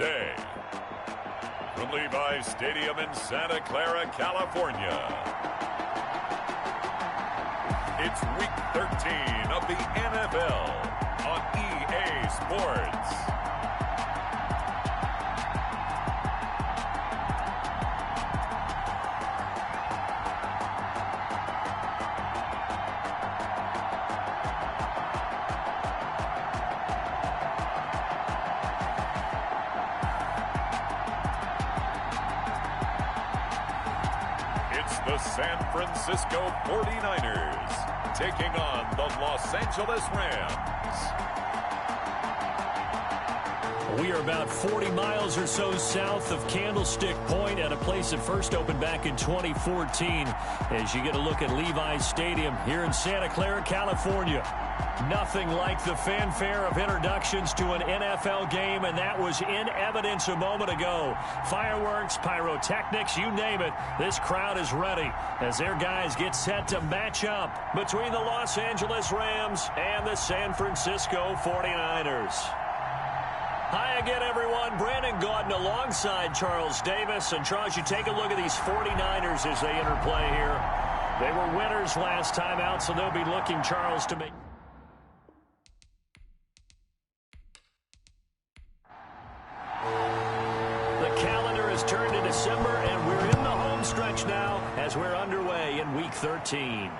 today. From Levi's Stadium in Santa Clara, California, it's Week 13 of the NFL on EA Sports. The San Francisco 49ers taking on the Los Angeles Rams. We are about 40 miles or so south of Candlestick Point at a place that first opened back in 2014 as you get a look at Levi's Stadium here in Santa Clara, California. Nothing like the fanfare of introductions to an NFL game, and that was in evidence a moment ago. Fireworks, pyrotechnics, you name it. This crowd is ready as their guys get set to match up between the Los Angeles Rams and the San Francisco 49ers. Hi again, everyone. Brandon Gaudin alongside Charles Davis. And, Charles, you take a look at these 49ers as they interplay here. They were winners last time out, so they'll be looking, Charles, to make... Turned to December, and we're in the home stretch now as we're underway in Week 13.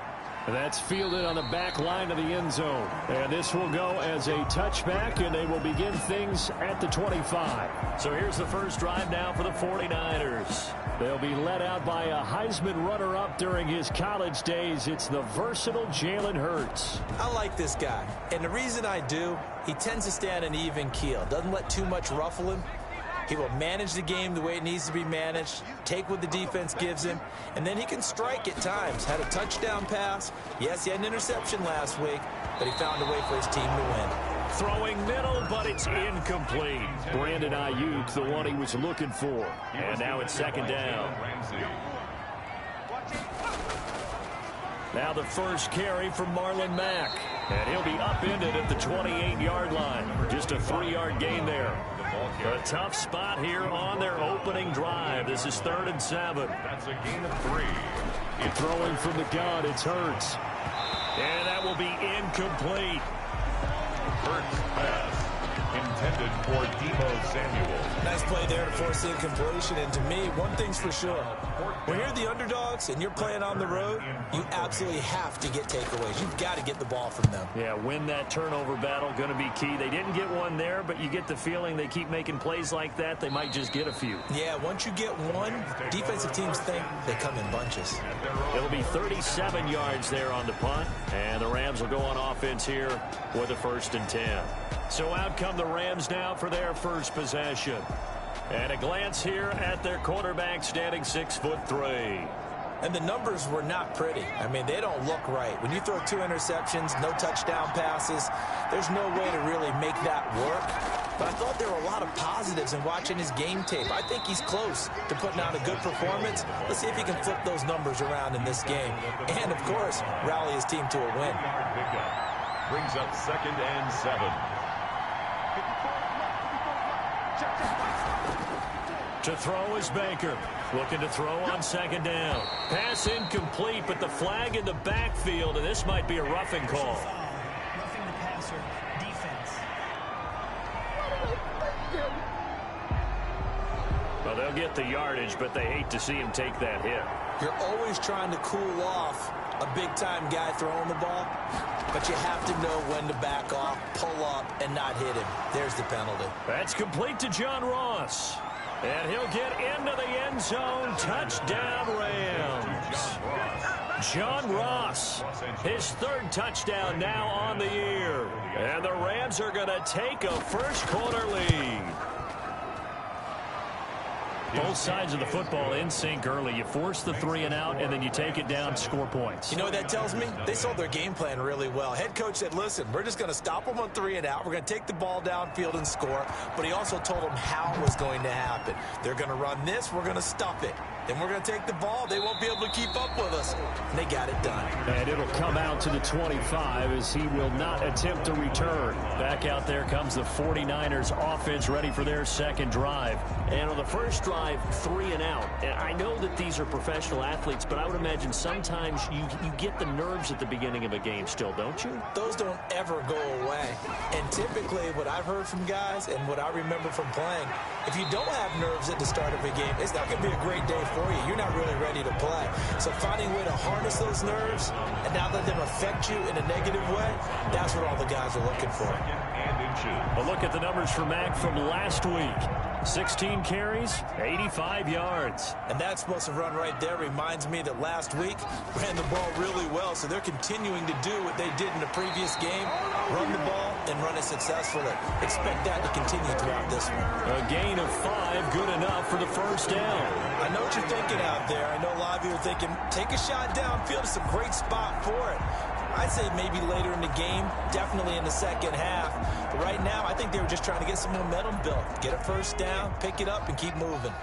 That's fielded on the back line of the end zone. And this will go as a touchback, and they will begin things at the 25. So here's the first drive now for the 49ers. They'll be led out by a Heisman runner-up during his college days. It's the versatile Jalen Hurts. I like this guy, and the reason I do, he tends to stay on an even keel. Doesn't let too much ruffle him. He will manage the game the way it needs to be managed, take what the defense gives him, and then he can strike at times. Had a touchdown pass. Yes, he had an interception last week, but he found a way for his team to win. Throwing middle, but it's incomplete. Brandon Ayuk, the one he was looking for. And now it's second down. Now the first carry from Marlon Mack. And he'll be upended at the 28-yard line. Just a 3-yard gain there. A tough spot here on their opening drive. This is 3rd and 7. That's a gain of 3. Throwing from the gun, it's Hurts. And that will be incomplete. Hurts pass intended for Deebo Samuel. Nice play there to force the incompletion. And to me, one thing's for sure. When you're the underdogs and you're playing on the road, you absolutely have to get takeaways. You've got to get the ball from them. Yeah, win that turnover battle, going to be key. They didn't get one there, but you get the feeling they keep making plays like that, they might just get a few. Yeah, once you get one, defensive teams think they come in bunches. It'll be 37 yards there on the punt, and the Rams will go on offense here with a 1st and 10. So out come the Rams now for their first possession. And a glance here at their quarterback standing 6'3". And the numbers were not pretty. I mean, they don't look right. When you throw 2 interceptions, no touchdown passes, there's no way to really make that work. But I thought there were a lot of positives in watching his game tape. I think he's close to putting out a good performance. Let's see if he can flip those numbers around in this game. And, of course, rally his team to a win. Brings up 2nd and 7. To throw is Baker. Looking to throw on 2nd down. Pass incomplete, but the flag in the backfield, and this might be a roughing call. Roughing the passer, defense. Well, they'll get the yardage, but they hate to see him take that hit. You're always trying to cool off a big-time guy throwing the ball, but you have to know when to back off, pull up, and not hit him. There's the penalty. That's complete to John Ross. And he'll get into the end zone. Touchdown, Rams. John Ross, his 3rd touchdown now on the year. And the Rams are going to take a first-quarter lead. Both sides of the football in sync early. You force the 3 and out, and then you take it down, score points. You know what that tells me? They sold their game plan really well. Head coach said, listen, we're just going to stop them on 3 and out. We're going to take the ball downfield and score. But he also told them how it was going to happen. They're going to run this. We're going to stuff it. then we're going to take the ball. They won't be able to keep up with us. And they got it done. And it'll come out to the 25 as he will not attempt to return. Back out there comes the 49ers offense ready for their second drive. And on the first drive, 3 and out. And I know that these are professional athletes, but I would imagine sometimes you get the nerves at the beginning of a game still, don't you? Those don't ever go away. And typically what I've heard from guys and what I remember from playing, if you don't have nerves at the start of a game, it's not going to be a great day for you. You're not really ready to play. So finding a way to harness those nerves and not let them affect you in a negative way, that's what all the guys are looking for. A look at the numbers for Mac from last week. 16 carries, 85 yards. And that explosive run right there reminds me that last week ran the ball really well, so they're continuing to do what they did in the previous game, run the ball and run it successfully. Expect that to continue throughout this one. A gain of 5, good enough for the first down. I know what you're thinking out there. I know a lot of you are thinking, take a shot downfield. It's a great spot for it. I'd say maybe later in the game, definitely in the second half. But right now, I think they were just trying to get some momentum built. Get a first down, pick it up, and keep moving.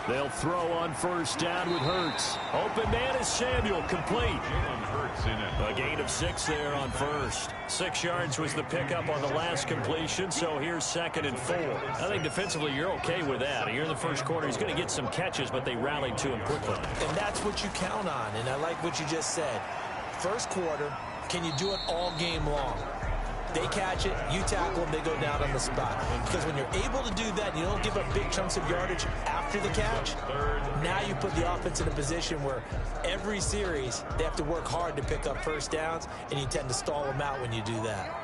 They'll throw on first down with Hurts. Open man is Samuel, complete. A gain of 6 there on first. 6 yards was the pickup on the last completion, so here's 2nd and 4. I think defensively you're okay with that. Here in the first quarter, he's going to get some catches, but they rallied to him quickly. And that's what you count on, and I like what you just said. First quarter, can you do it all game long? They catch it, you tackle them, they go down on the spot. Because when you're able to do that, you don't give up big chunks of yardage after the catch. Now you put the offense in a position where every series they have to work hard to pick up first downs, and you tend to stall them out when you do that.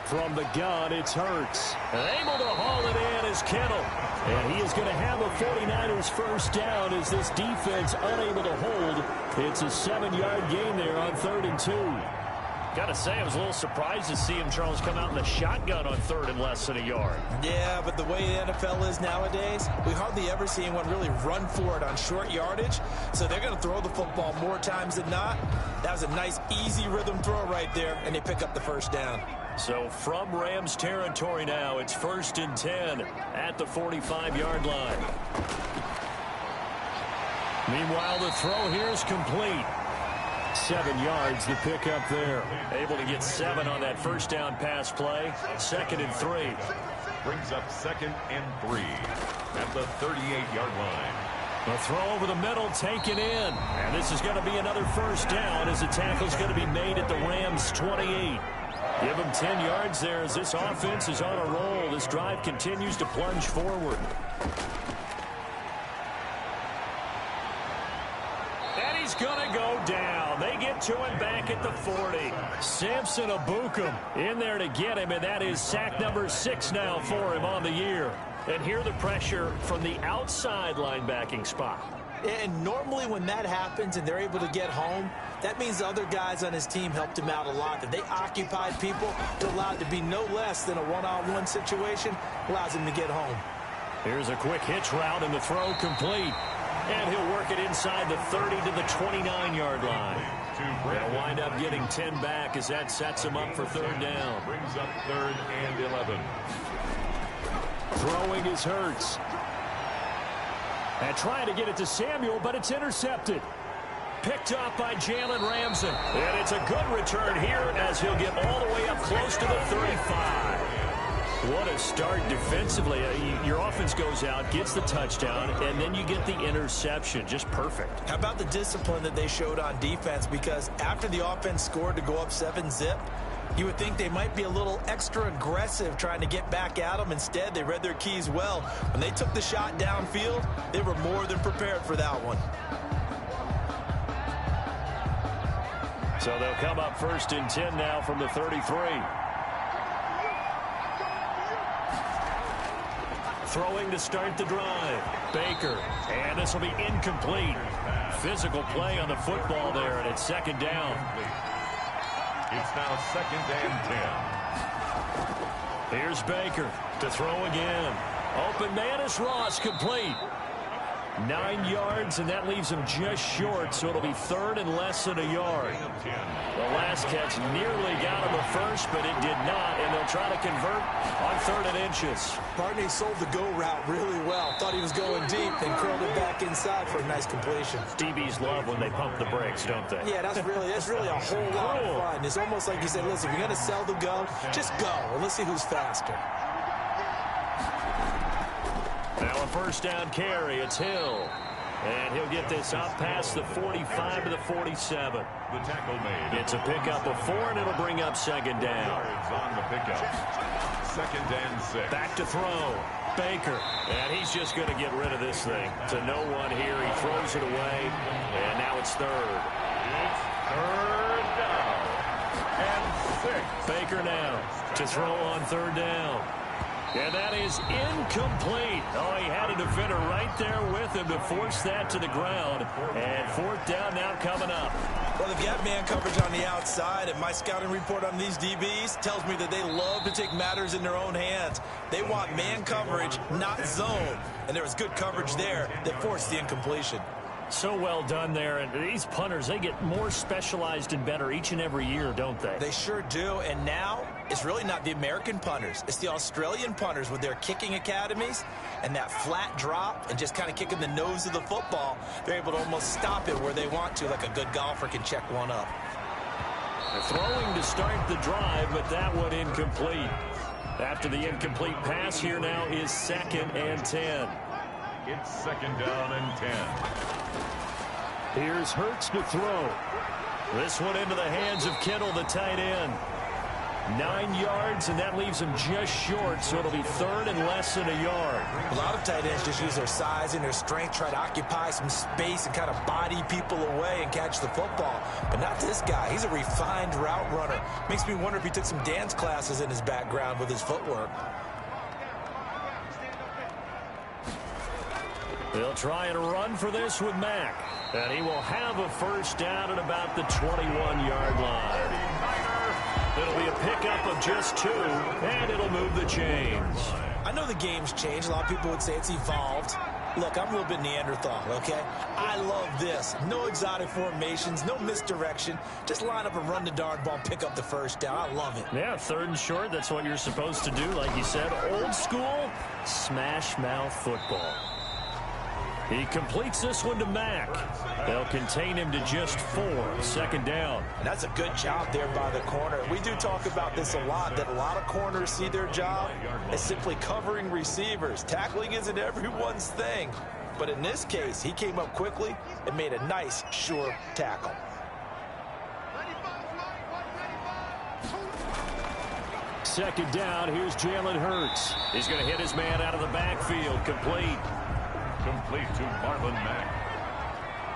From the gun, it's Hurts. Able to haul it in is Kittle. And he is going to have a 49ers first down as this defense unable to hold. It's a 7-yard gain there on 3rd and 2. Got to say, I was a little surprised to see him, Charles, come out in the shotgun on 3rd and less than a yard. Yeah, but the way the NFL is nowadays, we hardly ever see anyone really run for it on short yardage. So they're going to throw the football more times than not. That was a nice, easy rhythm throw right there, and they pick up the first down. So from Rams territory now, it's 1st and 10 at the 45-yard line. Meanwhile, the throw here is complete. 7 yards, the pickup there. Able to get 7 on that first down pass play. 2nd and 3. Brings up 2nd and 3 at the 38-yard line. A throw over the middle, taken in. And this is going to be another first down as the tackle's going to be made at the Rams' 28. Give him 10 yards there as this offense is on a roll. This drive continues to plunge forward. And he's going to go down. They get to him back at the 40. Samson Abukum in there to get him, and that is sack number 6 now for him on the year. And here the pressure from the outside linebacking spot. And normally when that happens and they're able to get home, that means the other guys on his team helped him out a lot. That they occupied people to allow it to be no less than a one-on-one situation, allows him to get home. Here's a quick hitch route and the throw complete. And he'll work it inside the 30 to the 29-yard line. They'll wind up getting 10 back as that sets him up for 3rd down. Brings up 3rd and 11. Throwing is Hurts. And trying to get it to Samuel, but it's intercepted. Picked up by Jalen Ramsey. And it's a good return here as he'll get all the way up close to the 35. What a start defensively. Your offense goes out, gets the touchdown, and then you get the interception. Just perfect. How about the discipline that they showed on defense? Because after the offense scored to go up 7-zip, you would think they might be a little extra aggressive trying to get back at them. Instead, they read their keys well. When they took the shot downfield, they were more than prepared for that one. So they'll come up 1st and 10 now from the 33. Throwing to start the drive. Baker. And this will be incomplete. Physical play on the football there, and it's 2nd down. It's now 2nd and 10. Here's Baker to throw again. Open man is Ross, complete. 9 yards, and that leaves him just short, so it'll be third and less than a yard. The last catch nearly got him a first, but it did not, and they'll try to convert on 3rd and inches. Barney sold the go route really well. Thought he was going deep, then curled it back inside for a nice completion. DBs love when they pump the brakes, don't they? Yeah, that's really a whole lot of fun. It's almost like you said, listen, if you're going to sell the go, just go, and let's see who's faster. Now a first down carry. It's Hill. And he'll get this up past the 45 to the 47. The tackle made. It's a pickup of 4, and it'll bring up 2nd down. Yards on the pickup. 2nd and 6. Back to throw. Baker. And he's just going to get rid of this thing. To no one here. He throws it away. And now it's 3rd. It's 3rd down. And 6. Baker now to throw on 3rd down. And that is incomplete. Oh, he had a defender right there with him to force that to the ground. And 4th down now coming up. Well, they've got man coverage on the outside, and my scouting report on these DBs tells me that they love to take matters in their own hands. They want man coverage, not zone. And there was good coverage there that forced the incompletion. So well done there. And these punters, they get more specialized and better each and every year, don't they? They sure do. And now it's really not the American punters. It's the Australian punters with their kicking academies and that flat drop and just kind of kicking the nose of the football. They're able to almost stop it where they want to, like a good golfer can check one up. They're throwing to start the drive, but that one incomplete. After the incomplete pass, here now is 2nd and 10. It's 2nd down and 10. Here's Hurts to throw. This one into the hands of Kittle, the tight end. 9 yards, and that leaves him just short, so it'll be 3rd and less than a yard. A lot of tight ends just use their size and their strength, try to occupy some space and kind of body people away and catch the football. But not this guy. He's a refined route runner. Makes me wonder if he took some dance classes in his background with his footwork. They'll try and run for this with Mack. And he will have a first down at about the 21-yard line. It'll be a pickup of just 2, and it'll move the chains. I know the game's changed. A lot of people would say it's evolved. Look, I'm a little bit Neanderthal, okay? I love this. No exotic formations, no misdirection. Just line up and run the darn ball, pick up the first down. I love it. Yeah, 3rd and short, that's what you're supposed to do. Like you said, old school, smash mouth football. He completes this one to Mack. They'll contain him to just 4. 2nd down. And that's a good job there by the corner. We do talk about this a lot, that a lot of corners see their job as simply covering receivers. Tackling isn't everyone's thing. But in this case, he came up quickly and made a nice, sure tackle. Second down, here's Jalen Hurts. He's going to hit his man out of the backfield. Complete. Complete to Marlon Mack.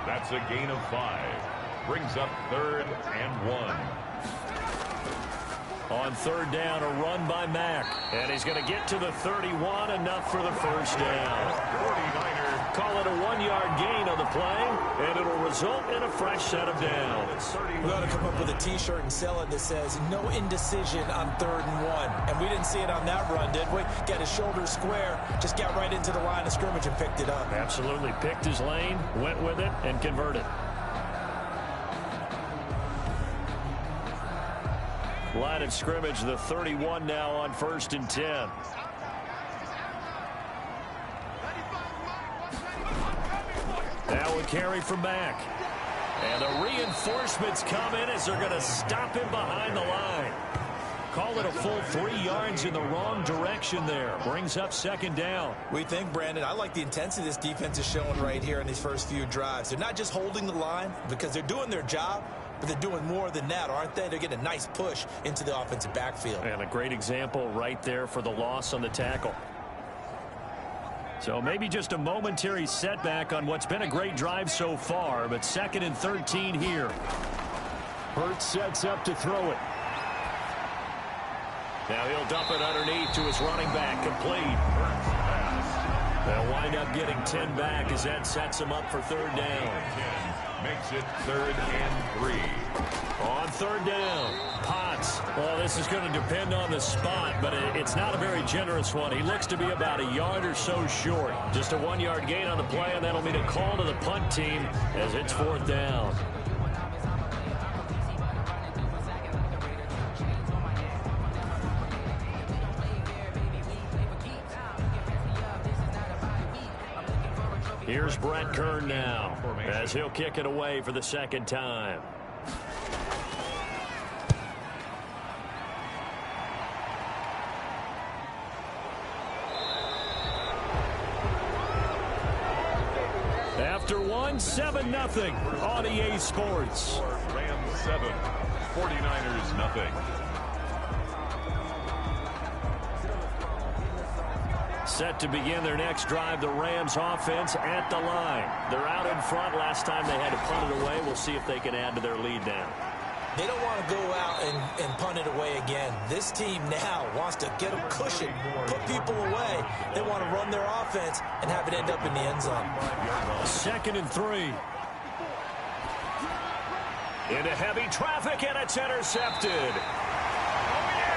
That's a gain of 5. Brings up 3rd and 1. On 3rd down, a run by Mack. And he's going to get to the 31, enough for the first down. 49er. Call it a 1-yard gain on the play, and it'll result in a fresh set of downs. We ought to come up with a T-shirt and sell it that says, no indecision on 3rd and 1. And we didn't see it on that run, did we? Got his shoulders square, just got right into the line of scrimmage and picked it up. Absolutely. Picked his lane, went with it, and converted. Line of scrimmage, the 31 now on 1st and 10. Now a carry from Mack. And the reinforcements come in as they're going to stop him behind the line. Call it a full 3 yards in the wrong direction there. Brings up 2nd down. We think, Brandon, I like the intensity this defense is showing right here in these first few drives. They're not just holding the line because they're doing their job, but they're doing more than that, aren't they? They're getting a nice push into the offensive backfield. And a great example right there for the loss on the tackle. So maybe just a momentary setback on what's been a great drive so far, but 2nd and 13 here. Hurts sets up to throw it. Now he'll dump it underneath to his running back, complete. They'll wind up getting 10 back as that sets them up for third down. 10 makes it 3rd and 3. On third down, Potts. Well, this is going to depend on the spot, but it's not a very generous one. He looks to be about a yard or so short. Just a 1-yard gain on the play, and that'll mean a call to the punt team as it's 4th down. Here's Brett Kern now as he'll kick it away for the 2nd time. After one, 7-0 on EA Sports. Rams 7, 49ers nothing. Set to begin their next drive, the Rams offense at the line. They're out in front. Last time they had to punt it away. We'll see if they can add to their lead now. They don't want to go out and punt it away again. This team now wants to get a cushion, put people away. They want to run their offense and have it end up in the end zone. 2nd and 3. Into heavy traffic, and it's intercepted.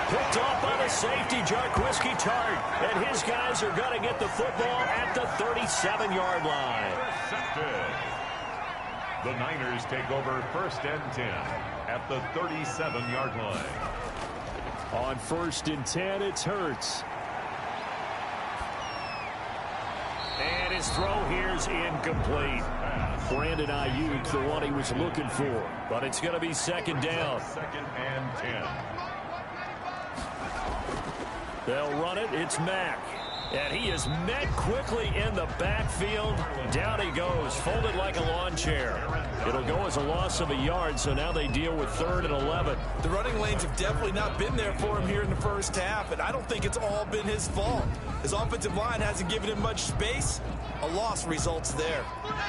Picked off by the safety, Jarquiski Tart. And his guys are going to get the football at the 37-yard line. Intercepted. The Niners take over 1st and 10 at the 37-yard line. On 1st and 10, it's Hurts. And his throw here's incomplete. Brandon Ayuk, the one he was looking for. But it's going to be 2nd down. 2nd and 10. They'll run it. It's Mack. And he is met quickly in the backfield. Down he goes, folded like a lawn chair. It'll go as a loss of a yard, so now they deal with 3rd and 11. The running lanes have definitely not been there for him here in the first half, and I don't think it's all been his fault. His offensive line hasn't given him much space. A loss results there.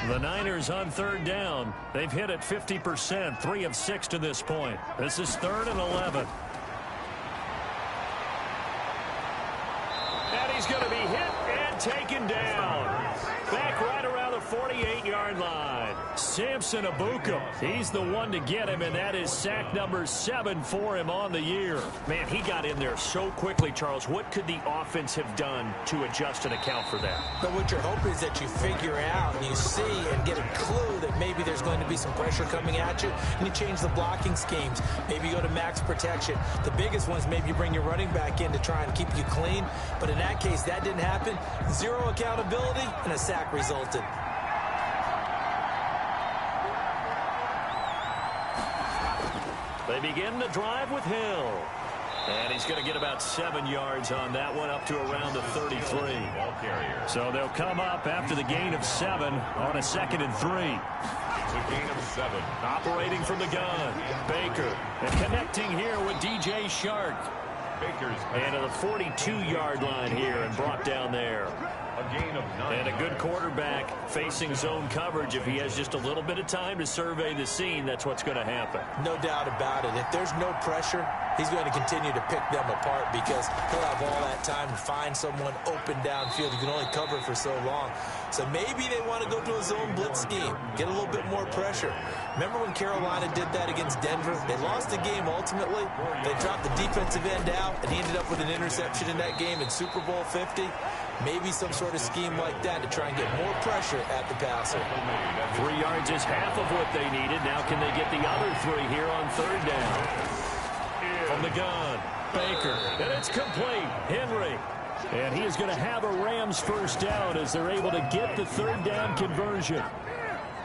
The Niners on 3rd down. They've hit it 50%, 3 of 6 to this point. This is 3rd and 11. And he's going to be hit and taken down. Back right around the 48-yard line. Samson Abukum. He's the one to get him, and that is sack number 7 for him on the year. Man, he got in there so quickly, Charles. What could the offense have done to adjust and account for that? But what you're hoping is that you figure out and you see and get a clue that maybe there's going to be some pressure coming at you, and you change the blocking schemes. Maybe you go to max protection. The biggest one is maybe you bring your running back in to try and keep you clean. But in that case, that didn't happen. 0 accountability, and a sack resulted. They begin the drive with Hill. And he's going to get about 7 yards on that one, up to around the 33. Ball carrier. So they'll come up after the gain of 7 on a 2nd and 3. It's a gain of 7. Operating from the gun, Baker. And connecting here with DJ Shark. Baker's And to the 42-yard line here and brought down there. a gain of 9. And a good quarterback facing zone coverage. If he has just a little bit of time to survey the scene, that's what's going to happen. No doubt about it. If there's no pressure, he's going to continue to pick them apart because he'll have all that time to find someone open downfield. You can only cover for so long. So maybe they want to go to a zone blitz scheme, get a little bit more pressure. Remember when Carolina did that against Denver? They lost the game ultimately. They dropped the defensive end out, and he ended up with an interception in that game in Super Bowl 50. Maybe some sort of scheme like that to try and get more pressure at the passer. 3 yards is half of what they needed. Now can they get the other 3 here on 3rd down? From the gun, Baker, and it's complete. Henry. And he is going to have a Rams first down as they're able to get the 3rd down conversion.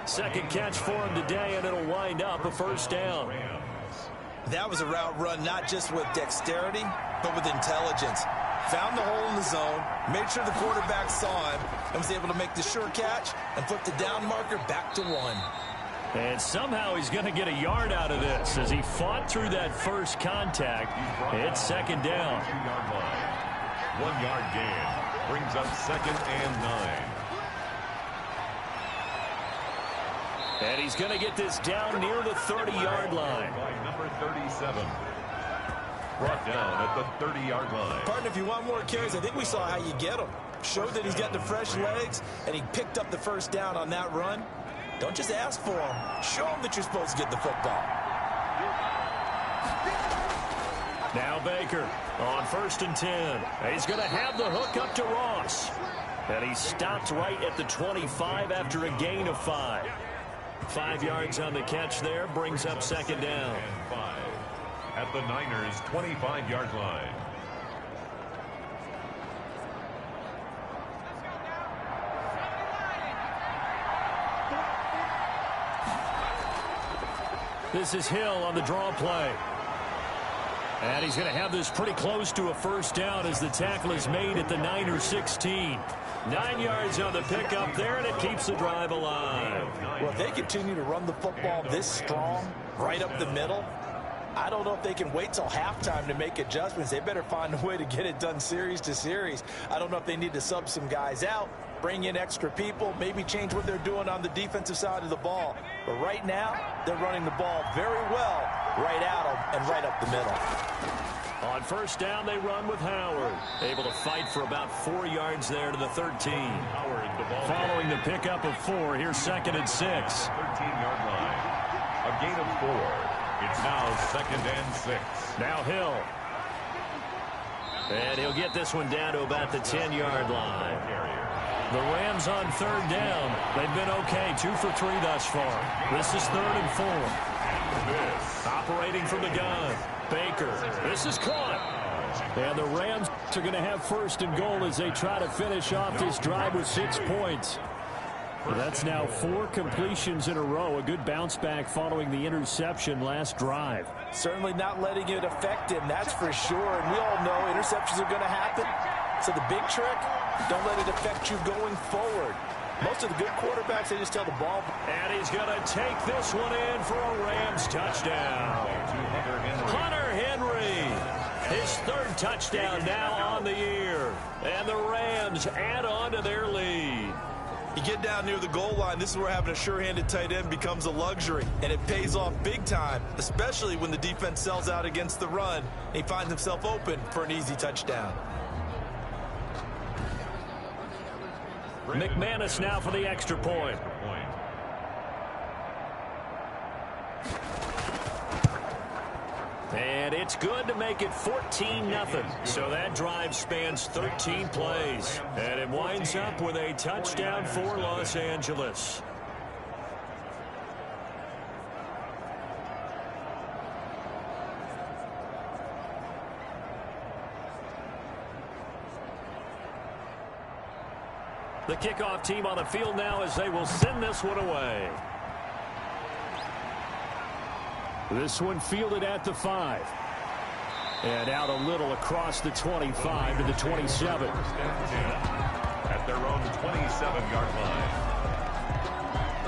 Second catch for him today, and it'll wind up a first down. That was a route run not just with dexterity, but with intelligence. Found the hole in the zone, made sure the quarterback saw him, and was able to make the sure catch and flip the down marker back to 1. And somehow he's going to get a yard out of this as he fought through that first contact. It's 2nd down. 1 yard gain brings up 2nd and 9. And he's going to get this down near the 30-yard line. By number 37. Brought down at the 30-yard line. Partner, if you want more carries, I think we saw how you get them. showed that he's got the fresh legs, and he picked up the first down on that run. Don't just ask for him. Show him that you're supposed to get the football. Now Baker on 1st and 10. He's going to have the hook up to Ross. And he stopped right at the 25 after a gain of 5. 5 yards on the catch there, brings up 2nd down. And 5 at the Niners' 25-yard line. This is Hill on the draw play. And he's going to have this pretty close to a first down as the tackle is made at the Niners 16. 9 yards on the pickup there, and it keeps the drive alive. Well, if they continue to run the football this strong, right up the middle, I don't know if they can wait till halftime to make adjustments. They better find a way to get it done series to series. I don't know if they need to sub some guys out, bring in extra people, maybe change what they're doing on the defensive side of the ball. But right now, they're running the ball very well right at them and right up the middle. On 1st down, they run with Howard. Able to fight for about 4 yards there to the 13. Howard, the ball Following the pickup of 4, here's 2nd and 6. 13-yard line. A gain of 4. It's now 2nd and 6. Now Hill. And he'll get this one down to about the 10-yard line. The Rams on 3rd down. They've been okay, 2 for 3 thus far. This is 3rd and 4. Operating from the gun. Baker. This is caught. And the Rams are going to have 1st and goal as they try to finish off this drive with 6 points. Well, that's now 4 completions in a row. A good bounce back following the interception last drive. Certainly not letting it affect him, that's for sure. And we all know interceptions are going to happen. So the big trick, don't let it affect you going forward. Most of the good quarterbacks, they just tell the ball. And he's going to take this one in for a Rams touchdown. Hunter Henry. His 3rd touchdown now on the year. And the Rams add on to their lead. You get down near the goal line, this is where having a sure-handed tight end becomes a luxury. And it pays off big time, especially when the defense sells out against the run. And he finds himself open for an easy touchdown. McManus now for the extra point. And it's good to make it 14-0. So that drive spans 13 plays. And it winds up with a touchdown for Los Angeles. The kickoff team on the field now as they will send this one away. This one fielded at the 5. And out a little across the 25 to the 27. At their own 27-yard line.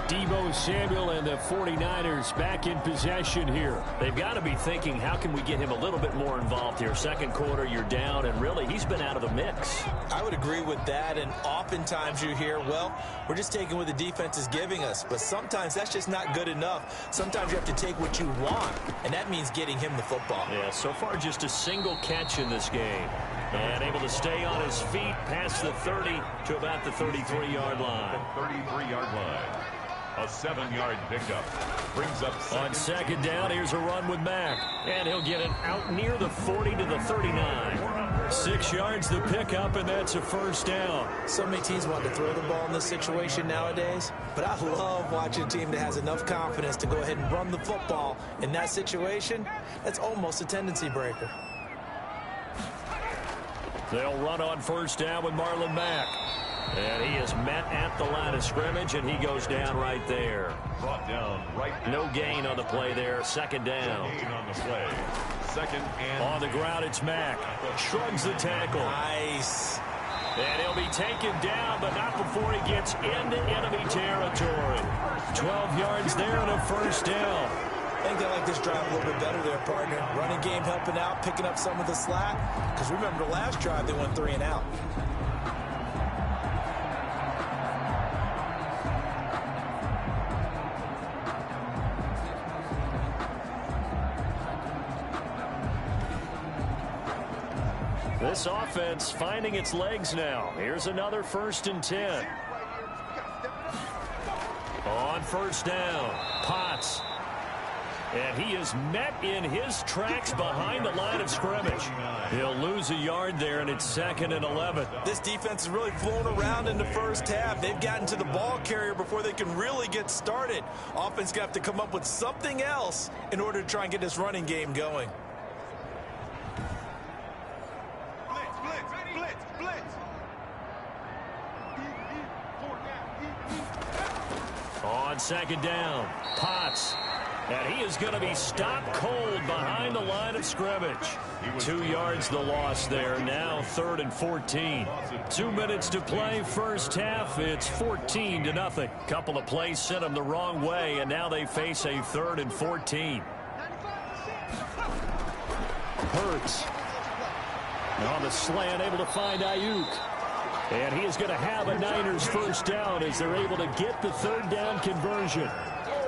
Deebo Samuel and the 49ers back in possession here. They've got to be thinking, how can we get him a little bit more involved here? 2nd quarter, you're down, and really, he's been out of the mix. I would agree with that, and oftentimes you hear, well, we're just taking what the defense is giving us. But sometimes that's just not good enough. Sometimes you have to take what you want, and that means getting him the football. Yeah, so far just a single catch in this game. And able to stay on his feet past the 30 to about the 33-yard line. 33-yard line. A 7-yard pickup. Brings up on 2nd down, here's a run with Mack. And he'll get it out near the 40 to the 39. 6 yards the pickup, and that's a 1st down. So many teams want to throw the ball in this situation nowadays. But I love watching a team that has enough confidence to go ahead and run the football. In that situation, that's almost a tendency breaker. They'll run on 1st down with Marlon Mack. And he is met at the line of scrimmage, and he goes down right there. Brought down right. No gain on the play there. 2nd down. No gain on the play. 2nd and on the ground, it's Mack. Shrugs the tackle. Nice. And he'll be taken down, but not before he gets into enemy territory. 12 yards there and a 1st down. I think they like this drive a little bit better there, partner. Running game helping out, picking up some of the slack. Because remember the last drive, they went 3 and out. This offense finding its legs now. Here's another 1st and 10. On 1st down, Potts. And he is met in his tracks behind the line of scrimmage. He'll lose a yard there, and it's 2nd and 11. This defense is really flown around in the first half. They've gotten to the ball carrier before they can really get started. Offense got to come up with something else in order to try and get this running game going. On 2nd down, Potts. And he is going to be stopped cold behind the line of scrimmage. 2 yards the loss there. Now 3rd and 14. 2 minutes to play first half. It's 14-0. Couple of plays sent them the wrong way, and now they face a 3rd and 14. Hurts. On the slant, able to find Ayuk. And he is going to have a Niners first down as they're able to get the 3rd down conversion.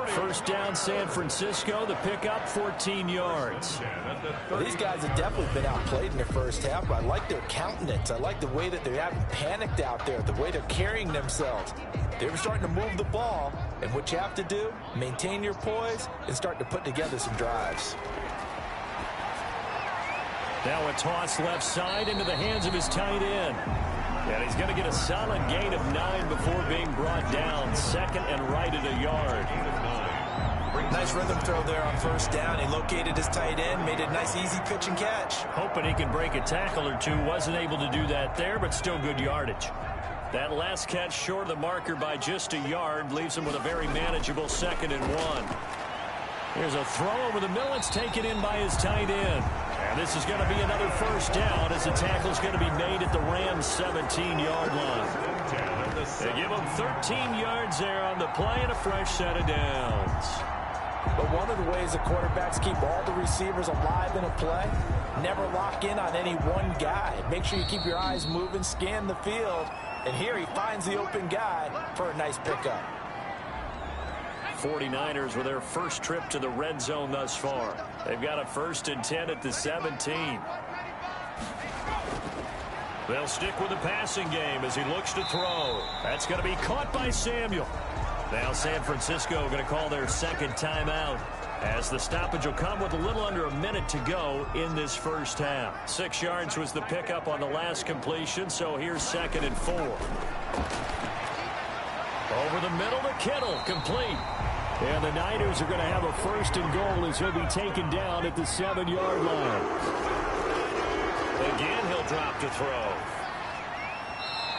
First down, San Francisco. The pickup, 14 yards. Well, these guys have definitely been outplayed in the first half, but I like their countenance. I like the way that they haven't panicked out there, the way they're carrying themselves. They're starting to move the ball, and what you have to do, maintain your poise and start to put together some drives. Now a toss left side into the hands of his tight end. And he's going to get a solid gain of 9 before being brought down. 2nd and right at a yard. Nice rhythm throw there on 1st down. He located his tight end, made a nice easy pitch and catch. Hoping he can break a tackle or two. Wasn't able to do that there, but still good yardage. That last catch short of the marker by just a yard leaves him with a very manageable 2nd and 1. Here's a throw over the middle. It's taken in by his tight end. And this is going to be another first down as the tackle's going to be made at the Rams' 17-yard line. They give him 13 yards there on the play and a fresh set of downs. But one of the ways the quarterbacks keep all the receivers alive in a play, never lock in on any one guy. Make sure you keep your eyes moving, scan the field. And here he finds the open guy for a nice pickup. 49ers with their first trip to the red zone thus far. They've got a 1st and 10 at the 17. They'll stick with the passing game as he looks to throw. That's going to be caught by Samuel. Now San Francisco going to call their 2nd timeout as the stoppage will come with a little under a minute to go in this first half. 6 yards was the pickup on the last completion, so here's 2nd and 4. Over the middle to Kittle, complete. And the Niners are going to have a 1st and goal as he'll be taken down at the 7-yard line. Again, he'll drop to throw.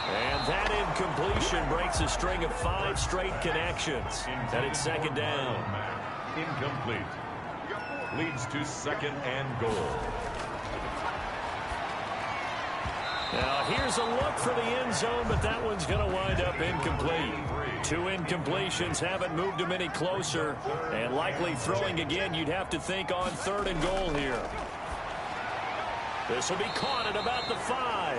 And that incompletion breaks a string of 5 straight connections. And it's 2nd down. Incomplete. Leads to 2nd and goal. Now, here's a look for the end zone, but that one's going to wind up incomplete. 2 incompletions haven't moved him any closer, and likely throwing again, you'd have to think on 3rd and goal here. This will be caught at about the 5.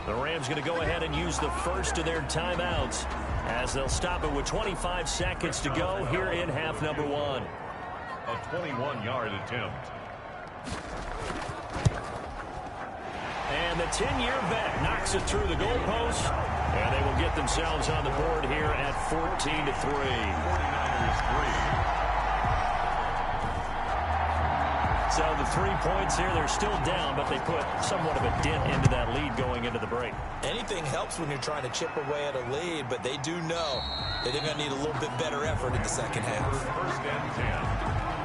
The Rams going to go ahead and use the first of their timeouts as they'll stop it with 25 seconds to go here in half number 1. A 21-yard attempt. And the 10-year vet knocks it through the goalpost, and they will get themselves on the board here at 14-3. 49ers 3. So the 3 points here, they're still down, but they put somewhat of a dent into that lead going into the break. Anything helps when you're trying to chip away at a lead, but they do know that they're going to need a little bit better effort in the second half. 1st and 10.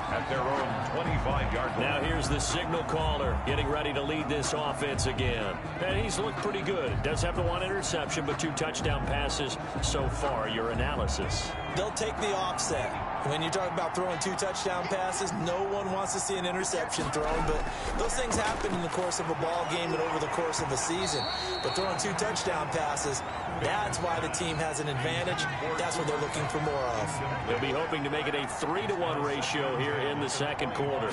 At their own 25-yard line. Now here's the signal caller getting ready to lead this offense again. And he's looked pretty good. Does have the 1 interception, but 2 touchdown passes so far. Your analysis. They'll take the offset. When you talk about throwing 2 touchdown passes, no one wants to see an interception thrown, but those things happen in the course of a ball game and over the course of a season. But throwing 2 touchdown passes, that's why the team has an advantage. That's what they're looking for more of. They'll be hoping to make it a 3-to-1 ratio here in the second quarter.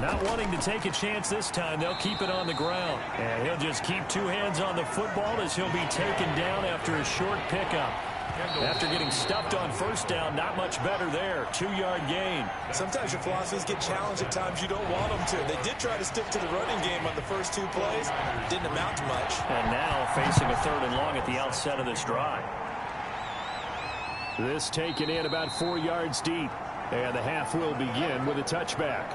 Not wanting to take a chance this time, they'll keep it on the ground. And he'll just keep 2 hands on the football as he'll be taken down after a short pickup. After getting stuffed on first down, not much better there. 2-yard gain. Sometimes your philosophies get challenged at times you don't want them to. They did try to stick to the running game on the first 2 plays. Didn't amount to much. And now facing a 3rd and long at the outset of this drive. This taken in about 4 yards deep. And the half will begin with a touchback.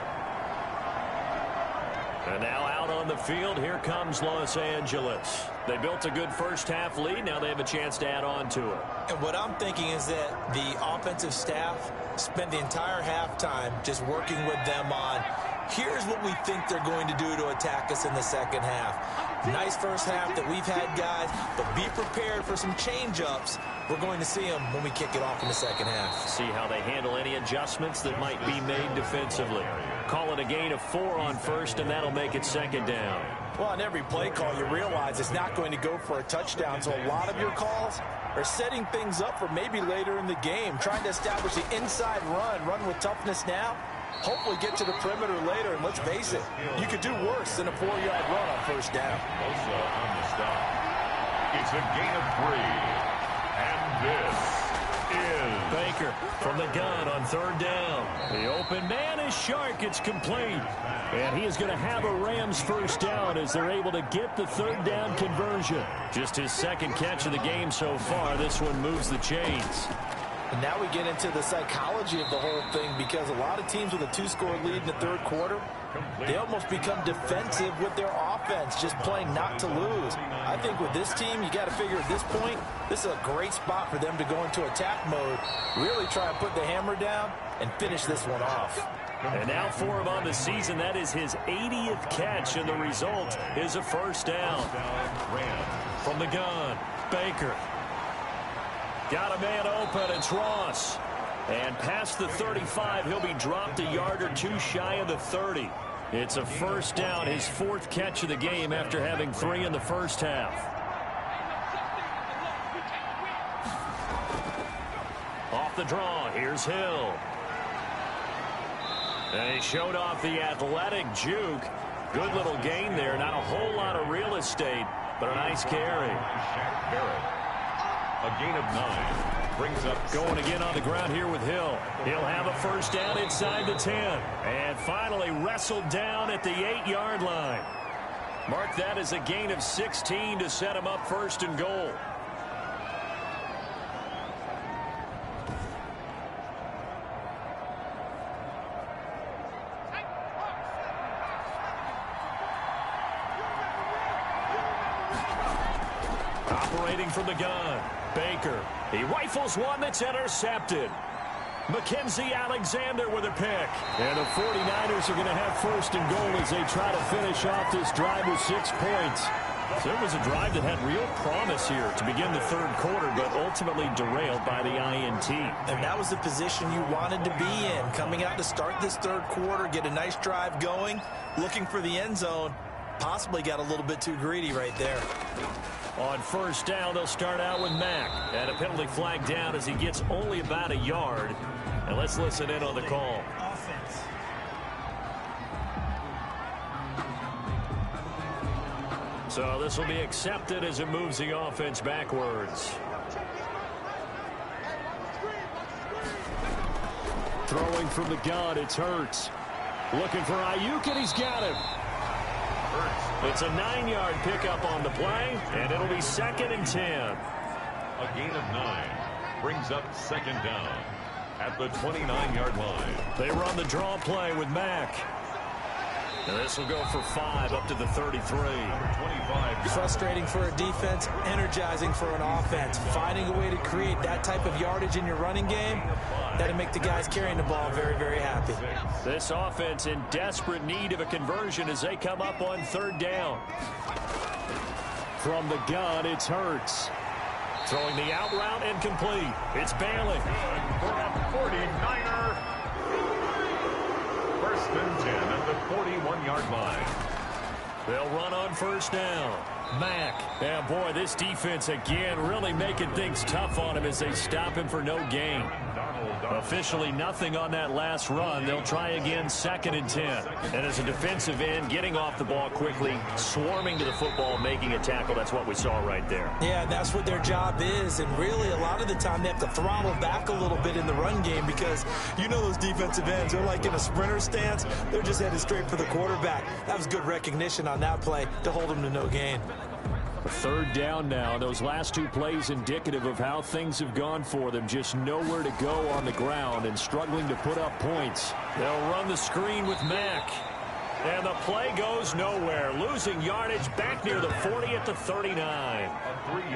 And now out on the field, here comes Los Angeles. They built a good first-half lead. Now they have a chance to add on to it. And what I'm thinking is that the offensive staff spent the entire halftime just working with them on, here's what we think they're going to do to attack us in the second half. Nice first half that we've had, guys, but be prepared for some change-ups. We're going to see them when we kick it off in the second half. See how they handle any adjustments that might be made defensively. Call it a gain of 4 on first, and that'll make it 2nd down. Well, on every play call, you realize it's not going to go for a touchdown, so a lot of your calls are setting things up for maybe later in the game, trying to establish the inside run with toughness now, hopefully get to the perimeter later, and let's face it, you could do worse than a 4-yard run on first down. Also on the stop. It's a gain of 3. And this is Baker from the gun on 3rd down. The open man is Shark. It's complete. And he is going to have a Rams first down as they're able to get the 3rd down conversion. Just his 2nd catch of the game so far. This one moves the chains. And now we get into the psychology of the whole thing, because a lot of teams with a 2-score lead in the 3rd quarter, they almost become defensive with their offense, just playing not to lose. I think with this team, you got to figure at this point, this is a great spot for them to go into attack mode, really try to put the hammer down and finish this one off. And now for him on the season, that is his 80th catch, and the result is a first down. From the gun, Baker. Got a man open, it's Ross. And past the 35, he'll be dropped a yard or 2 shy of the 30. It's a first down, his 4th catch of the game after having 3 in the first half. Off the draw, here's Hill. And he showed off the athletic juke. Good little gain there, not a whole lot of real estate, but a nice carry. a gain of 9. Brings up going again on the ground here with Hill. He'll have a first down inside the 10. And finally wrestled down at the 8-yard line. Mark that as a gain of 16 to set him up 1st and goal. Operating from the gun, Baker. He rifles one that's intercepted. Mackenzie Alexander with a pick. And the 49ers are going to have 1st and goal as they try to finish off this drive with 6 points. So it was a drive that had real promise here to begin the 3rd quarter, but ultimately derailed by the INT. And that was the position you wanted to be in, coming out to start this 3rd quarter, get a nice drive going, looking for the end zone. Possibly got a little bit too greedy right there. On 1st down, they'll start out with Mack. And a penalty flag down as he gets only about a yard. And let's listen in on the call. Offense. So this will be accepted as it moves the offense backwards. Throwing from the gun, it's Hurts. Looking for Ayuk, and he's got him. It's a 9-yard pickup on the play, and it'll be 2nd and 10. A gain of 9 brings up 2nd down at the 29-yard line. They run the draw play with Mack. And this will go for 5 up to the 33. 25. Frustrating for a defense, energizing for an offense. Finding a way to create that type of yardage in your running game, that'll make the guys carrying the ball very, very happy. This offense in desperate need of a conversion as they come up on 3rd down. From the gun, it's Hurts. Throwing the out route and complete. It's Bailey. For a 49er. 1st and 10 at the 41-yard line. They'll run on 1st down. Mack. And boy, this defense again really making things tough on him as they stop him for no gain. Donald Officially nothing on that last run. They'll try again, 2nd and 10. And as a defensive end, getting off the ball quickly, swarming to the football, making a tackle. That's what we saw right there. Yeah, and that's what their job is. And really, a lot of the time, they have to throttle back a little bit in the run game because you know those defensive ends, they're like in a sprinter stance. They're just headed straight for the quarterback. That was good recognition on that play to hold them to no gain. 3rd down now. Those last 2 plays indicative of how things have gone for them. Just nowhere to go on the ground and struggling to put up points. They'll run the screen with Mack. And the play goes nowhere. Losing yardage back near the 40 at the 39.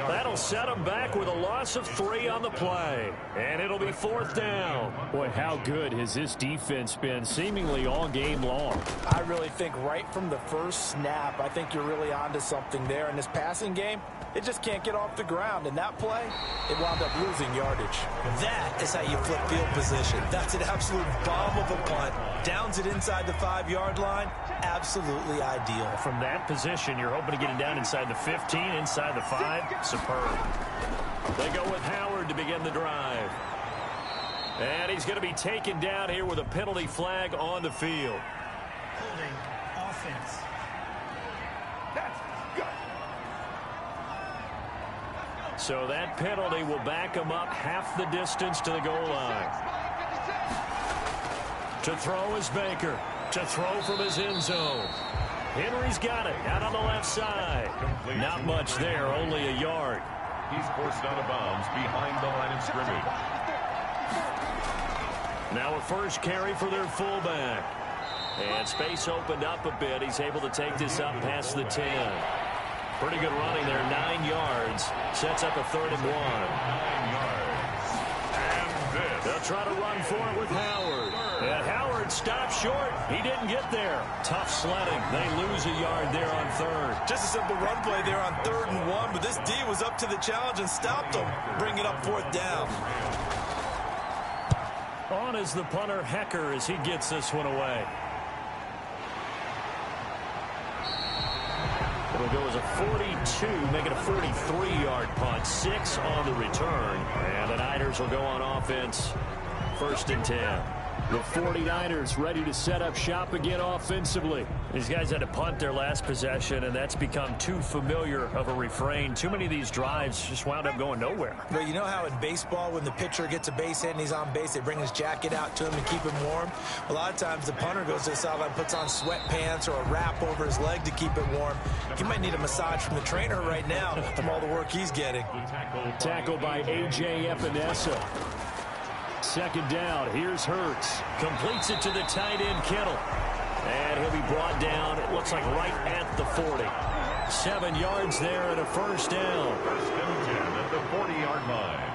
That'll set them back with a loss of 3 on the play. And it'll be 4th down. Boy, how good has this defense been seemingly all game long? I really think right from the first snap, I think you're really onto something there. In this passing game, it just can't get off the ground. In that play, it wound up losing yardage. That is how you flip field position. That's an absolute bomb of a punt. Downs it inside the 5-yard line. Absolutely ideal. From that position, you're hoping to get it down inside the 15, inside the 5. Superb. They go with Howard to begin the drive. And he's going to be taken down here with a penalty flag on the field. Holding offense. So that penalty will back him up half the distance to the goal line. To throw is Baker. To throw from his end zone. Henry's got it out on the left side. Not much there, only a yard. He's forced out of bounds behind the line of scrimmage. Now a first carry for their fullback. And space opened up a bit. He's able to take this up past the 10. Pretty good running there, 9 yards. Sets up a 3rd and 1. 9 yards. And this. They'll try to run for it with Howard. And Howard stopped short. He didn't get there. Tough sledding. They lose a yard there on 3rd. Just a simple run play there on 3rd and 1, but this D was up to the challenge and stopped them. Bring it up 4th down. On is the punter, Hecker, as he gets this one away. It'll go as a 42, make it a 43-yard punt. 6 on the return. And the Niners will go on offense. 1st and 10. The 49ers ready to set up shop again offensively. These guys had to punt their last possession, and that's become too familiar of a refrain. Too many of these drives just wound up going nowhere. Well, you know how in baseball, when the pitcher gets a base hit and he's on base, they bring his jacket out to him and keep him warm? A lot of times the punter goes to the sideline, puts on sweatpants or a wrap over his leg to keep it warm. He might need a massage from the trainer right now from all the work he's getting. Tackle by A.J. Epinesa. 2nd down. Here's Hurts. Completes it to the tight end, Kittle. And he'll be brought down, it looks like right at the 40. 7 yards there and a 1st down. 1st and 10 at the 40-yard line.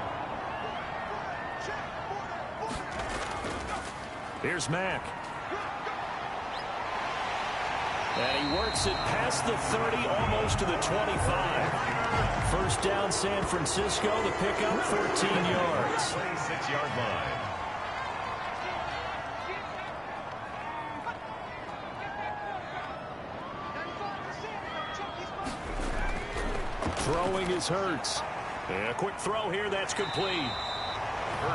Here's Mack. And he works it past the 30, almost to the 25. 1st down, San Francisco. The pickup, 14 yards. 26-yard line. Throwing is Hurts. And a quick throw here, that's complete.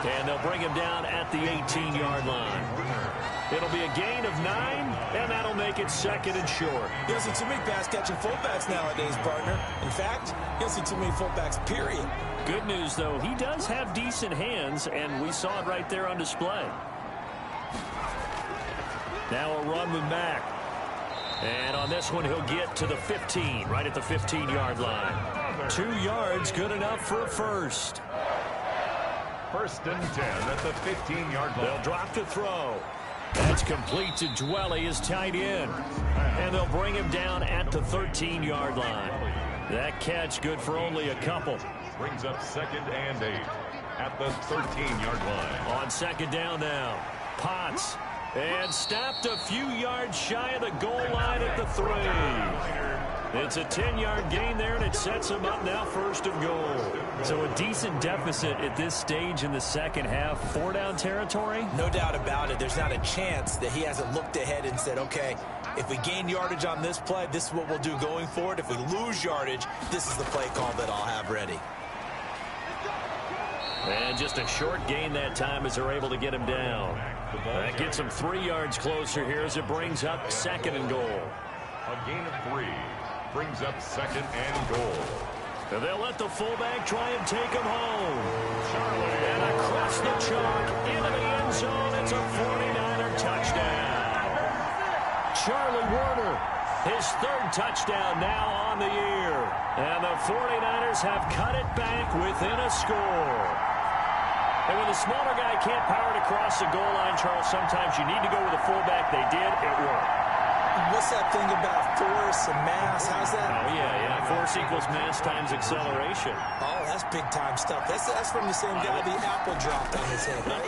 And they'll bring him down at the 18-yard line. It'll be a gain of 9, and that'll make it 2nd and short. You don't see too many pass-catching fullbacks nowadays, partner. In fact, you don't see too many fullbacks, period. Good news, though, he does have decent hands, and we saw it right there on display. Now a run with Mack. And on this one, he'll get to the 15, right at the 15-yard line. 2 yards, good enough for a first. 1st and 10 at the 15-yard line. They'll drop to throw. That's complete to Dwelly, his tight end. And they'll bring him down at the 13-yard line. That catch good for only a couple. Brings up 2nd and 8 at the 13-yard line. On 2nd down now. Potts. And stopped a few yards shy of the goal line at the 3. It's a 10-yard gain there, and it sets him up now 1st and goal. So a decent deficit at this stage in the second half. 4-down territory? No doubt about it. There's not a chance that he hasn't looked ahead and said, okay, if we gain yardage on this play, this is what we'll do going forward. If we lose yardage, this is the play call that I'll have ready. And just a short gain that time as they're able to get him down. That gets him 3 yards closer here as it brings up 2nd and goal. A gain of 3 brings up 2nd and goal. And they'll let the fullback try and take him home. And across the chalk into the end zone. It's a 49er touchdown. Charlie Warner, his 3rd touchdown now on the year. And the 49ers have cut it back within a score. And when the smaller guy can't power it across the goal line, Charles, sometimes you need to go with a fullback. They did. It worked. What's that thing about force and mass? How's that? Oh, yeah. Force equals mass times acceleration. Oh, that's big-time stuff. That's from the same guy the apple dropped on his head, right?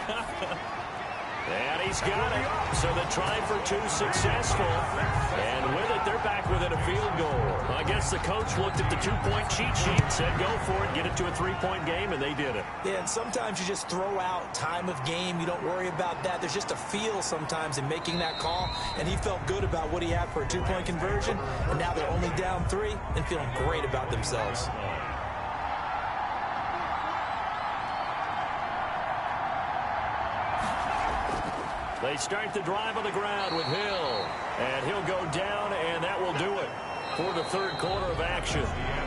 And he's got it. So the try for 2 successful. And with it, they're back within a field goal. I guess the coach looked at the 2-point cheat sheet and said, go for it, get it to a 3-point game, and they did it. Yeah, and sometimes you just throw out time of game. You don't worry about that. There's just a feel sometimes in making that call, and he felt good about what he had for a 2-point conversion, and now they're only down 3 and feeling great about themselves. They start the drive on the ground with Hill. And he'll go down, and that will do it for the 3rd quarter of action.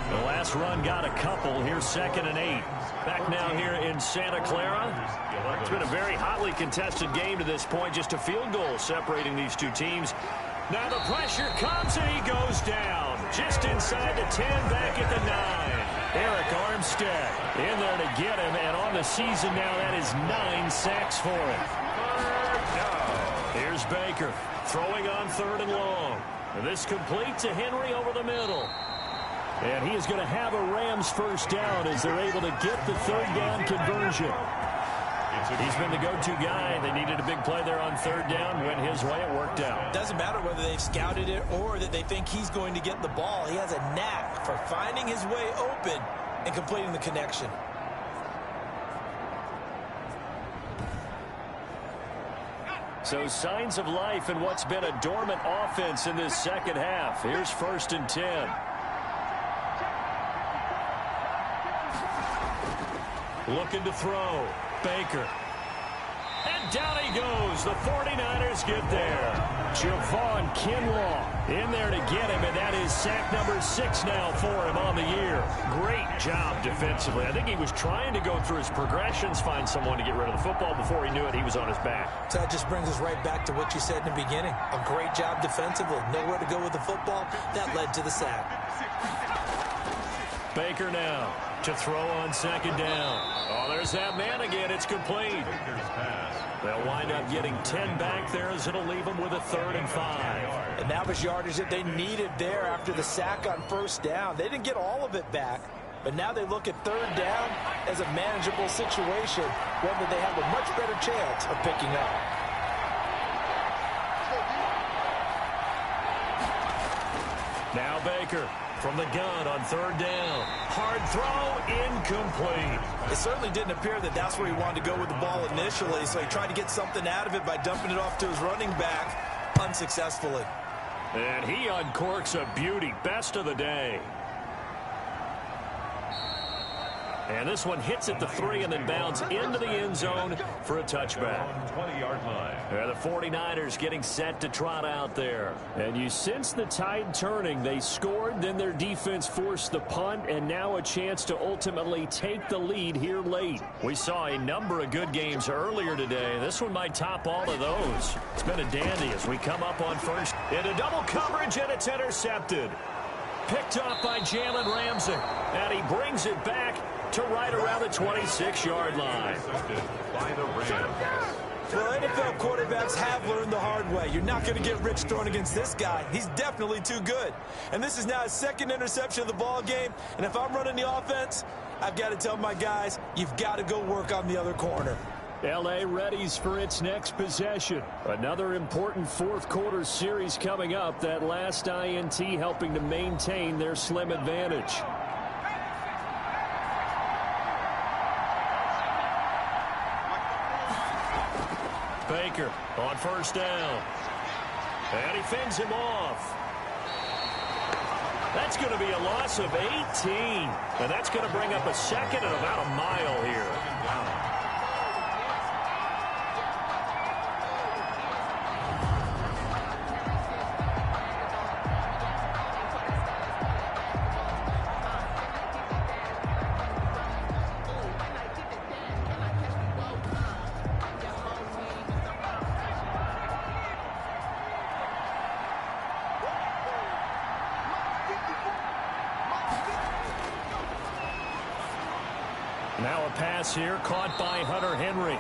The last run got a couple. Here's 2nd and 8. Back now here in Santa Clara. It's been a very hotly contested game to this point. Just a field goal separating these two teams. Now the pressure comes, and he goes down. Just inside the 10, back at the 9. Eric Armstead in there to get him. And on the season now, that is 9 sacks for him. Here's Baker throwing on 3rd and long. And this complete to Henry over the middle. And he is going to have a Rams 1st down as they're able to get the 3rd down conversion. He's been the go-to guy. They needed a big play there on 3rd down. Went his way. It worked out. Doesn't matter whether they've scouted it or that they think he's going to get the ball. He has a knack for finding his way open and completing the connection. So signs of life in what's been a dormant offense in this 2nd half. Here's 1st and 10. Looking to throw. Baker. And down he goes. The 49ers get there. Javon Kinlaw in there to get him, and that is sack number 6 now for him on the year. Great job defensively. I think he was trying to go through his progressions, find someone to get rid of the football. Before he knew it, he was on his back. So that just brings us right back to what you said in the beginning. A great job defensively. Nowhere to go with the football. That led to the sack. Baker now to throw on 2nd down. Oh, there's that man again. It's complete. They'll wind up getting 10 back there as it'll leave them with a 3rd and 5. And that was yardage that they needed there after the sack on 1st down. They didn't get all of it back, but now they look at 3rd down as a manageable situation, one that they have a much better chance of picking up. Now Baker from the gun on 3rd down. Hard throw, incomplete. It certainly didn't appear that that's where he wanted to go with the ball initially, so he tried to get something out of it by dumping it off to his running back unsuccessfully. And he uncorks a beauty. Best of the day. And this one hits at the 3 and then bounds into the end zone for a touchback. 20-yard line. The 49ers getting set to trot out there. And you sense the tide turning. They scored, then their defense forced the punt, and now a chance to ultimately take the lead here late. We saw a number of good games earlier today. This one might top all of those. It's been a dandy as we come up on 1st. Into double coverage, and it's intercepted. Picked off by Jalen Ramsey. And he brings it back to right around the 26-yard line. By the Rams. Well, NFL quarterbacks have learned the hard way. You're not going to get rich throwing against this guy. He's definitely too good. And this is now his 2nd interception of the ball game. And if I'm running the offense, I've got to tell my guys, you've got to go work on the other corner. L.A. readies for its next possession. Another important 4th quarter series coming up. That last INT helping to maintain their slim advantage. Baker on 1st down. And he fends him off. That's going to be a loss of 18. And that's going to bring up a second and about a mile here. Now a pass here caught by Hunter Henry.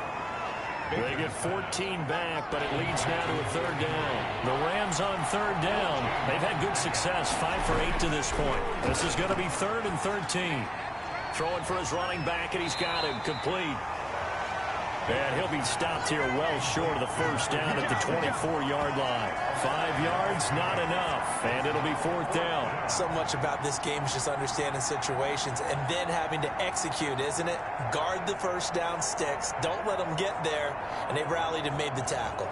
They get 14 back, but it leads now to a third down. The Rams on third down. They've had good success, 5 for 8 to this point. This is going to be 3rd and 13. Throwing for his running back, and he's got him complete. And he'll be stopped here well short of the first down at the 24-yard line. 5 yards, not enough, and it'll be 4th down. So much about this game is just understanding situations and then having to execute, isn't it? Guard the first down sticks. Don't let them get there, and they rallied and made the tackle.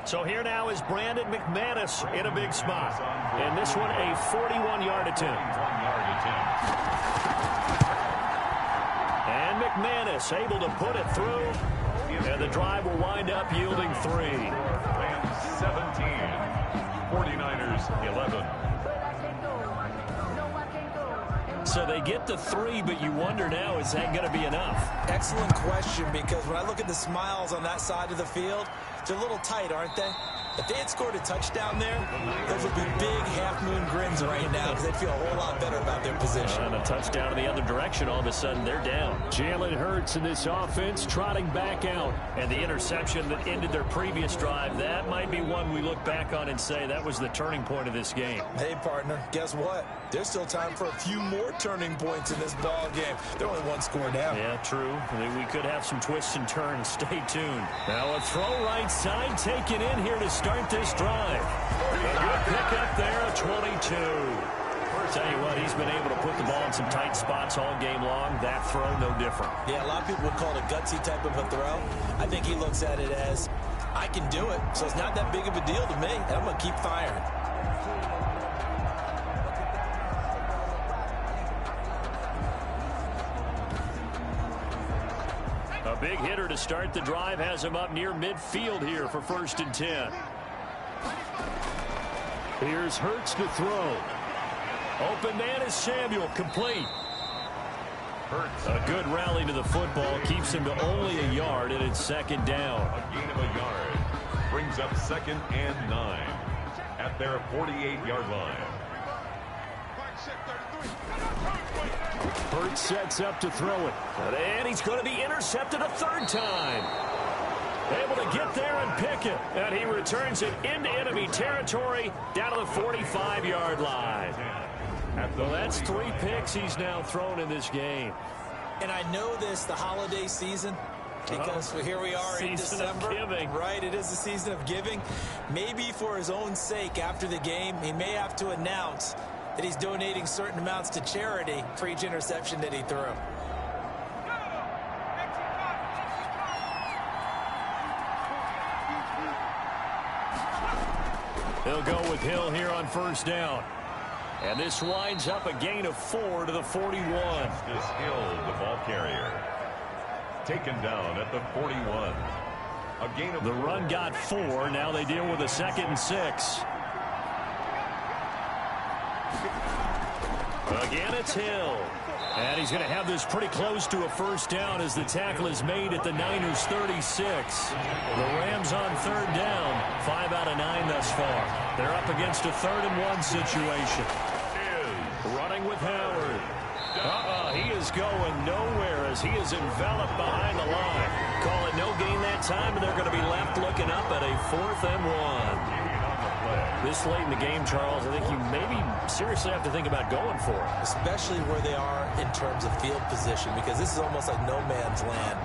So here now is Brandon McManus in a big spot. And this one a 41-yard attempt. And McManus able to put it through. And the drive will wind up yielding 3. Rams 17, 49ers 11. So they get the 3, but you wonder now, is that going to be enough? Excellent question, because when I look at the smiles on that side of the field, they're a little tight, aren't they? If they had scored a touchdown there, those would be big half-moon grins right now because they'd feel a whole lot better about their position. And a touchdown in the other direction, all of a sudden they're down. Jalen Hurts in this offense trotting back out. And the interception that ended their previous drive, that might be one we look back on and say that was the turning point of this game. Hey, partner, guess what? There's still time for a few more turning points in this ball game. They're only 1 score down. Yeah, true. We could have some twists and turns. Stay tuned. Now a throw right side taken in here to start this drive. A good pick up there, a 22. Tell you what, he's been able to put the ball in some tight spots all game long. That throw, no different. Yeah, a lot of people would call it a gutsy type of a throw. I think he looks at it as, I can do it, so it's not that big of a deal to me, and I'm going to keep firing. A big hitter to start the drive has him up near midfield here for 1st and 10. Here's Hurts to throw. Open man is Samuel, complete. Hurts. A good rally to the football, keeps him to only a yard, and it's 2nd down. A gain of a yard brings up 2nd and 9 at their 48-yard line. Hurts sets up to throw it. And he's going to be intercepted a 3rd time. Able to get there and pick it. And he returns it into enemy territory down to the 45-yard line. Well, that's 3 picks he's now thrown in this game. And I know this, the holiday season, because here we are in December. Season of giving. Right, it is the season of giving. Maybe for his own sake after the game, he may have to announce that he's donating certain amounts to charity for each interception that he threw. They'll go with Hill here on 1st down. And this winds up a gain of 4 to the 41. This Hill, the ball carrier, taken down at the 41. A gain of the run got 4. Now they deal with a 2nd and 6. Again, it's Hill. And he's going to have this pretty close to a 1st down as the tackle is made at the Niners' 36. The Rams on 3rd down. 5 out of 9 thus far. They're up against a 3rd and 1 situation. Running with Howard. He is going nowhere as he is enveloped behind the line. Call it no gain that time, and they're going to be left looking up at a 4th and 1. This late in the game, Charles, I think you maybe seriously have to think about going for it. Especially where they are in terms of field position, because this is almost like no man's land.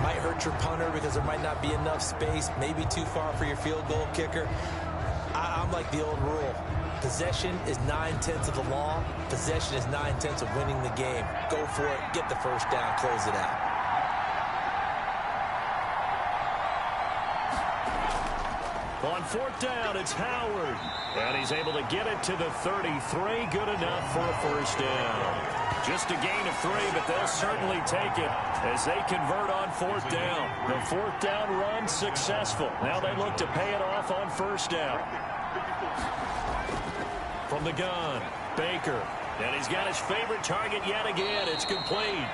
Might hurt your punter because there might not be enough space, maybe too far for your field goal kicker. I'm like the old rule. Possession is 9/10 of the law. Possession is 9/10 of winning the game. Go for it. Get the first down. Close it out. On fourth down, it's Howard. And he's able to get it to the 33. Good enough for a first down. Just a gain of 3, but they'll certainly take it as they convert on fourth down. The fourth down run successful. Now they look to pay it off on first down. From the gun, Baker. And he's got his favorite target yet again. It's complete.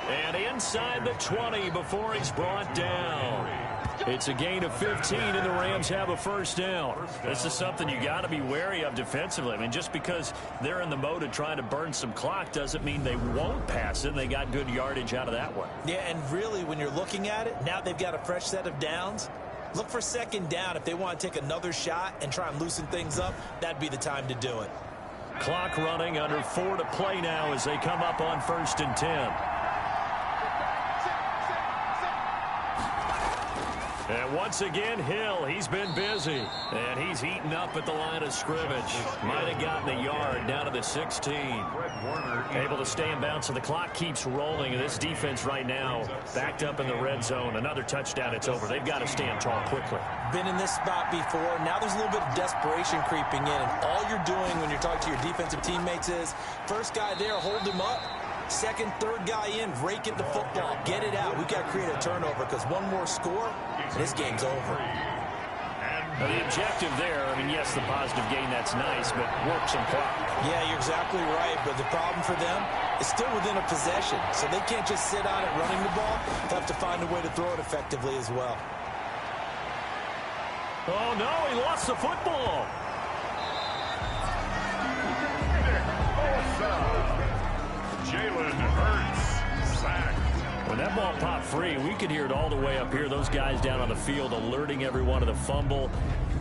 And inside the 20 before he's brought down. It's a gain of 15, and the Rams have a first down. This is something you got to be wary of defensively. I mean, just because they're in the mode of trying to burn some clock doesn't mean they won't pass it. They got good yardage out of that one. Yeah, and really, when you're looking at it, now they've got a fresh set of downs. Look for second down. If they want to take another shot and try and loosen things up, that'd be the time to do it. Clock running, under 4 to play now as they come up on 1st and 10. And once again, Hill, he's been busy. And he's eaten up at the line of scrimmage. Might have gotten a yard down to the 16. Able to stay in bounds, so the clock keeps rolling. And this defense right now backed up in the red zone. Another touchdown, it's over. They've got to stand tall quickly. Been in this spot before. Now there's a little bit of desperation creeping in. And all you're doing when you're talking to your defensive teammates is, first guy there, hold him up. Second, third guy in, rake at the football. Get it out. We've got to create a turnover because one more score, and this game's over. Well, the objective there, I mean, yes, the positive gain, that's nice, but work some clock. Yeah, you're exactly right, but the problem for them is still within a possession, so they can't just sit on it running the ball. They'll have to find a way to throw it effectively as well. Oh, no, he lost the football. Jalen Hurts, sacked. When that ball popped free, we could hear it all the way up here. Those guys down on the field alerting everyone of the fumble.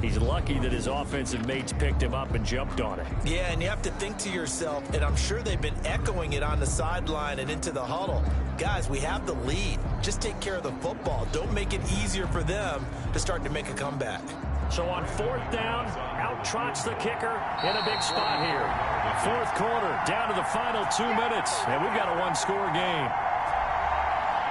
He's lucky that his offensive mates picked him up and jumped on it. Yeah, and you have to think to yourself, and I'm sure they've been echoing it on the sideline and into the huddle. Guys, we have the lead. Just take care of the football. Don't make it easier for them to start to make a comeback. So on fourth down, out trots the kicker in a big spot here. Fourth quarter, down to the final 2 minutes, and we've got a one-score game.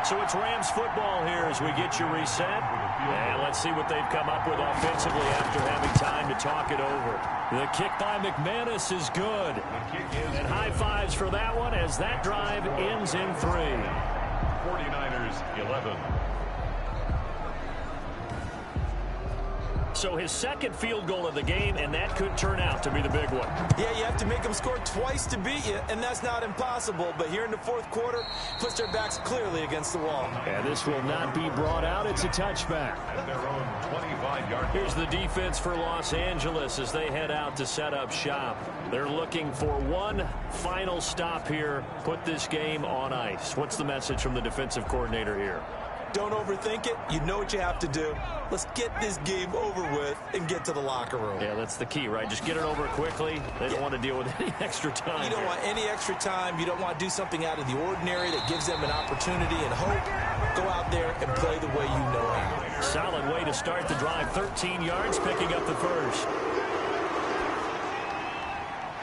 So it's Rams football here as we get you reset. And let's see what they've come up with offensively after having time to talk it over. The kick by McManus is good. And high fives for that one as that drive ends in 3. 49ers 11. So his second field goal of the game, and that could turn out to be the big one. Yeah, you have to make them score twice to beat you, and that's not impossible. But here in the fourth quarter, puts their backs clearly against the wall. And this will not be brought out. It's a touchback. At their own 25-yard. Here's the defense for Los Angeles as they head out to set up shop. They're looking for one final stop here, put this game on ice. What's the message from the defensive coordinator here? Don't overthink it. You know what you have to do. Let's get this game over with and get to the locker room. Yeah, that's the key, right? Just get it over quickly. They don't want to deal with any extra time. You don't want any extra time. You don't want to do something out of the ordinary that gives them an opportunity and hope. Go out there and play the way you know how. Solid way to start the drive. 13 yards, picking up the first.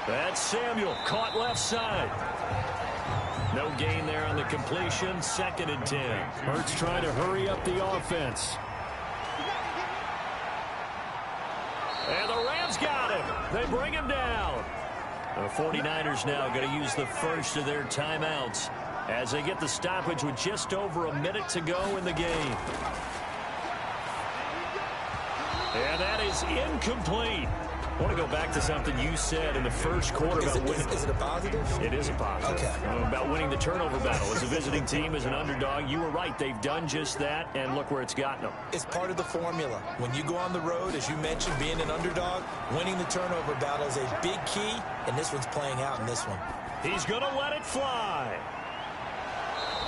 That's Samuel, caught left side. No gain there on the completion. 2nd and 10. Hurts trying to hurry up the offense. And the Rams got him. They bring him down. The 49ers now going to use the first of their timeouts as they get the stoppage with just over a minute to go in the game. And that is incomplete. I want to go back to something you said in the first quarter about winning. Is it a positive? It is a positive. Okay. About winning the turnover battle. As a visiting team, as an underdog, you were right. They've done just that, and look where it's gotten them. It's part of the formula. When you go on the road, as you mentioned, being an underdog, winning the turnover battle is a big key, and this one's playing out in this one. He's going to let it fly.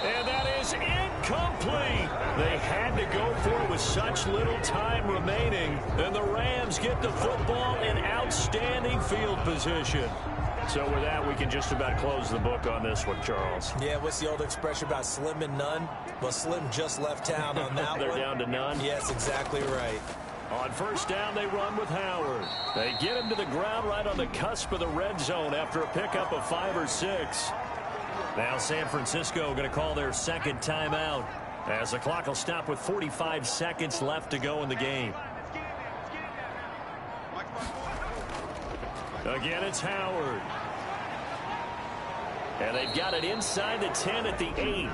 And that is incomplete. They had to go for it with such little time remaining. And the Rams get the football in outstanding field position. So with that, we can just about close the book on this one, Charles. Yeah, what's the old expression about slim and none? Well, Slim just left town on that They're one. down to none? Yes, exactly right. On first down, they run with Howard. They get him to the ground right on the cusp of the red zone after a pickup of 5 or 6. Now San Francisco going to call their second timeout as the clock will stop with 45 seconds left to go in the game. Again, it's Howard. And they've got it inside the 10 at the 8.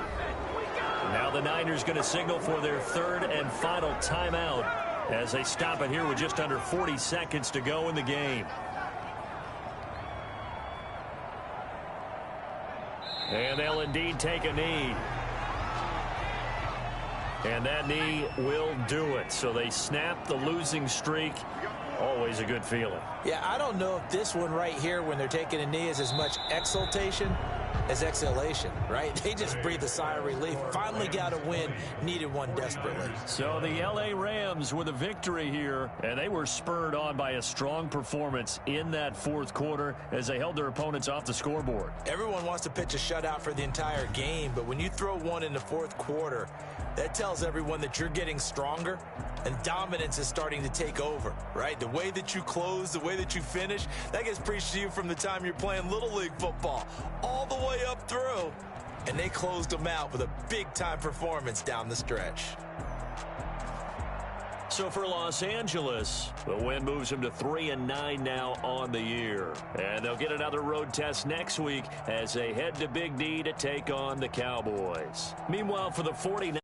Now the Niners going to signal for their third and final timeout as they stop it here with just under 40 seconds to go in the game. And they'll indeed take a knee. And that knee will do it. So they snap the losing streak. Always a good feeling. Yeah, I don't know if this one right here, when they're taking a knee, is as much exultation as exhalation, right? They just breathe a sigh of relief. Finally got a win. Needed one desperately. So the L.A. Rams with a victory here, and they were spurred on by a strong performance in that fourth quarter as they held their opponents off the scoreboard. Everyone wants to pitch a shutout for the entire game, but when you throw one in the fourth quarter, that tells everyone that you're getting stronger and dominance is starting to take over, right? The way that you close, the way that you finish, that gets preached to you from the time you're playing Little League football all the way up through. And they closed them out with a big-time performance down the stretch. So for Los Angeles, the win moves them to 3-9 now on the year. And they'll get another road test next week as they head to Big D to take on the Cowboys. Meanwhile, for the 49ers,